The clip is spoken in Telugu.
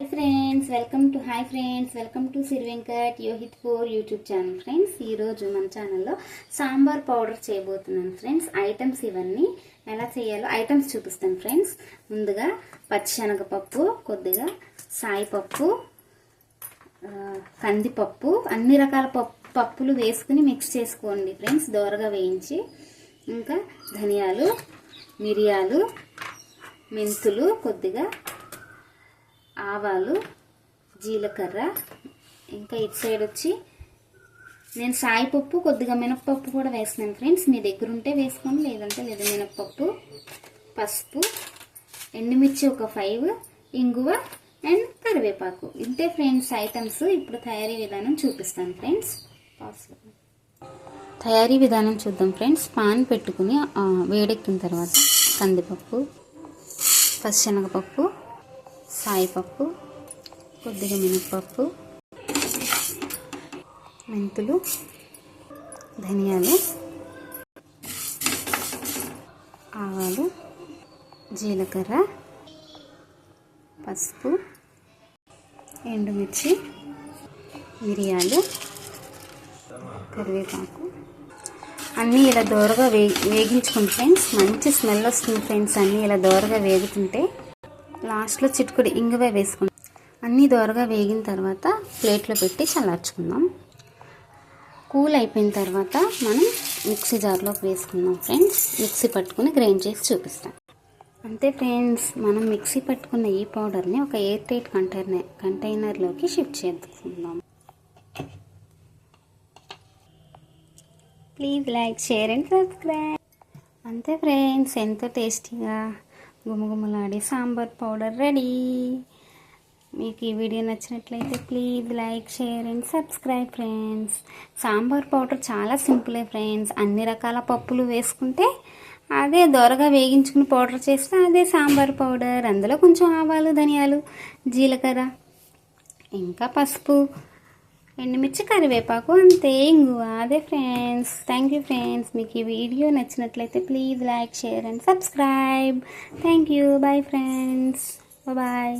Hi friends welcome to Siri Venkat Yohit 4 YouTube channel. Friends ఈరోజు మన ఛానల్లో సాంబార్ పౌడర్ చేయబోతున్నాను ఫ్రెండ్స్. ఐటమ్స్ ఇవన్నీ ఎలా చేయాలో ఐటమ్స్ చూపిస్తాను ఫ్రెండ్స్. ముందుగా పచ్చిశనగపప్పు, కొద్దిగా సాయిపప్పు, కందిపప్పు, అన్ని రకాల పప్పులు వేసుకుని మిక్స్ చేసుకోండి ఫ్రెండ్స్, దోరగా వేయించి. ఇంకా ధనియాలు, మిరియాలు, మెంతులు, కొద్దిగా ఆవాలు, జీలకర్ర. ఇంకా ఇటు సైడ్ వచ్చి నేను సాయిపప్పు, కొద్దిగా మినప్పప్పు కూడా వేస్తున్నాను ఫ్రెండ్స్. మీ దగ్గర ఉంటే వేసుకోండి, లేదంటే లేదు. మినప్పప్పు, పసుపు, ఎండుమిర్చి ఒక 5, ఇంగువ అండ్ కరివేపాకు. ఇంతే ఫ్రెండ్స్ ఐటమ్స్. ఇప్పుడు తయారీ విధానం చూపిస్తాను ఫ్రెండ్స్. తయారీ విధానం చూద్దాం ఫ్రెండ్స్. పాన్ పెట్టుకుని వేడెక్కిన తర్వాత కందిపప్పు, పచ్చిశనగపప్పు, సాయిపప్పు, కొద్దిగా మినప్పప్పు, మెంతులు, ధనియాలు, ఆవాలు, జీలకర్ర, పసుపు, ఎండుమిర్చి, మిరియాలు, కరివేపాకు అన్నీ ఇలా దోరగా వేగించుకోండి ఫ్రెండ్స్. మంచి స్మెల్ వస్తుంది ఫ్రెండ్స్. అన్నీ ఇలా దోరగా వేగుతుంటే లాస్ట్లో చిటుకుడు ఇంగువ వేసుకుందాం. అన్నీ దోరగా వేగిన తర్వాత ప్లేట్లో పెట్టి చల్లార్చుకుందాం. కూల్ అయిపోయిన తర్వాత మనం మిక్సీ జార్లోకి వేసుకుందాం ఫ్రెండ్స్. మిక్సీ పట్టుకుని గ్రైండ్ చేసి చూపిస్తాం. అంతే ఫ్రెండ్స్, మనం మిక్సీ పట్టుకున్న ఈ పౌడర్ని ఒక ఎయిర్ టైట్ కంటైనర్లోకి షిఫ్ట్ చేసుకుందాం. Please like, share and subscribe. అంతే ఫ్రెండ్స్, ఎంతో టేస్టీగా గుమగుమలాడే సాంబార్ పౌడర్ రెడీ. మీకు ఈ వీడియో నచ్చినట్లయితే please like, share and subscribe friends. Sambar powder చాలా సింపులే ఫ్రెండ్స్. అన్ని రకాల పప్పులు వేసుకుంటే అదే దోరగా వేగించుకుని పౌడర్ చేస్తే అదే సాంబార్ పౌడర్. అందులో కొంచెం ఆవాలు, ధనియాలు, జీలకర్ర, ఇంకా పసుపు, ఎండుమిర్చి, కరివేపాకు, అంతే, ఇంగువ. అదే ఫ్రెండ్స్. Thank you friends. మీకు ఈ వీడియో నచ్చినట్లయితే please like, share and subscribe. Thank you. Bye friends. Bye.